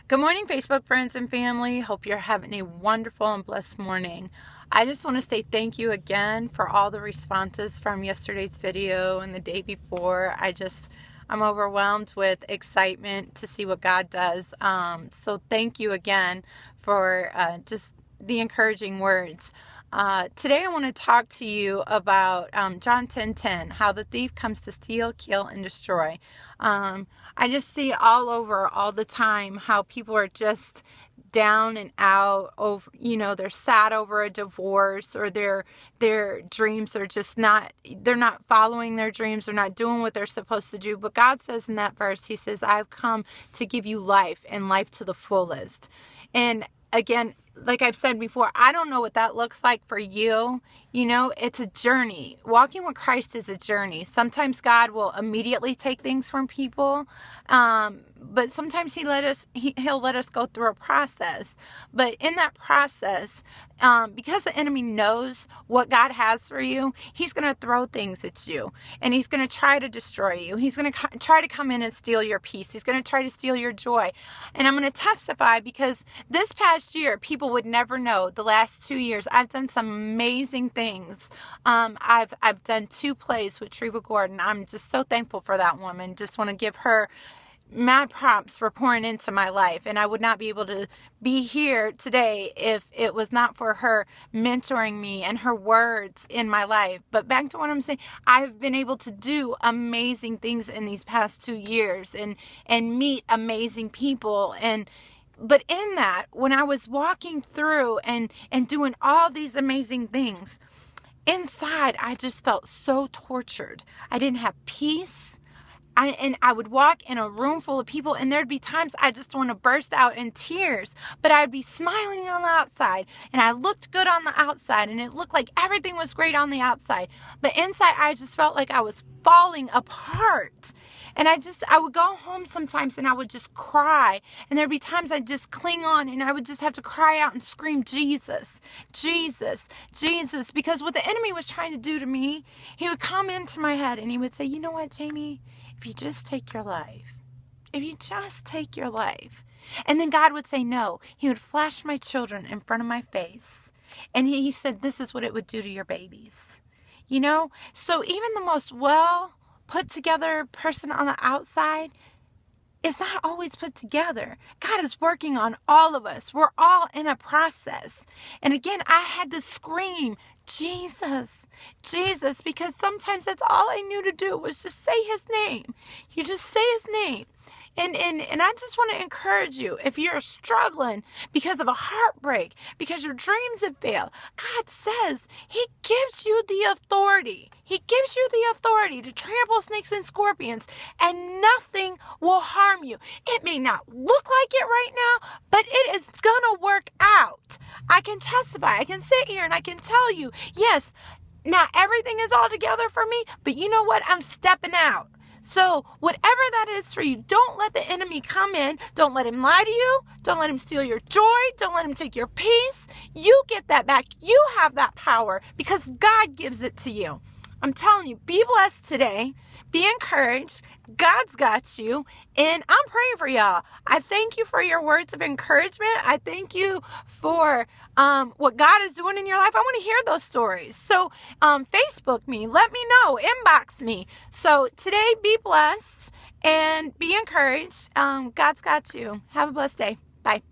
Good morning, Facebook friends and family. Hope you're having a wonderful and blessed morning. I just want to say thank you again for all the responses from yesterday's video and the day before. I'm overwhelmed with excitement to see what God does. So thank you again for just the encouraging words. Today I want to talk to you about John 10:10, how the thief comes to steal, kill, and destroy. I just see all over all the time how people are just down and out over, they're sad over a divorce, or their dreams are just they're not following their dreams, they're not doing what they're supposed to do. But God says in that verse, he says, I've come to give you life, and life to the fullest. And again, like I've said before, I don't know what that looks like for you. It's a journey. Walking with Christ is a journey. Sometimes God will immediately take things from people, but sometimes he'll let us go through a process. But in that process, because the enemy knows what God has for you, he's going to throw things at you, and he's going to try to destroy you. He's going to try to come in and steal your peace. He's going to try to steal your joy. And I'm going to testify, because this past year, people would never know. The last 2 years, I've done some amazing things. I've done 2 plays with Treva Gordon. I'm just so thankful for that woman. Just want to give her mad props for pouring into my life. And I would not be able to be here today if it was not for her mentoring me and her words in my life. But back to what I'm saying, I've been able to do amazing things in these past 2 years and meet amazing people. But in that, when I was walking through and doing all these amazing things, inside I just felt so tortured. I didn't have peace. I would walk in a room full of people, and there'd be times I just want to burst out in tears, but I'd be smiling on the outside, and I looked good on the outside, and it looked like everything was great on the outside. But inside, I just felt like I was falling apart. And I would go home sometimes and I would just cry. And there'd be times I'd just cling on, and I would just have to cry out and scream, Jesus, Jesus, Jesus. Because what the enemy was trying to do to me, he would come into my head and he would say, you know what, Jamie? If you just take your life, if you just take your life. And then God would say no. He would flash my children in front of my face. And he said, this is what it would do to your babies. So even the most put together person on the outside is not always put together. God is working on all of us. We're all in a process. And again, I had to scream, Jesus, Jesus, because sometimes that's all I knew to do was just say his name. You just say his name. And I just want to encourage you, if you're struggling because of a heartbreak, because your dreams have failed, God says he gives you the authority. He gives you the authority to trample snakes and scorpions, and nothing will harm you. It may not look like it right now, but it is going to work out. I can testify. I can sit here and I can tell you, yes, not everything is all together for me, but you know what? I'm stepping out. So whatever that is for you, don't let the enemy come in. Don't let him lie to you. Don't let him steal your joy. Don't let him take your peace. You get that back. You have that power because God gives it to you. I'm telling you, be blessed today. Be encouraged. God's got you. And I'm praying for y'all. I thank you for your words of encouragement. I thank you for what God is doing in your life. I want to hear those stories. So Facebook me. Let me know. Inbox me. So today, be blessed and be encouraged. God's got you. Have a blessed day. Bye.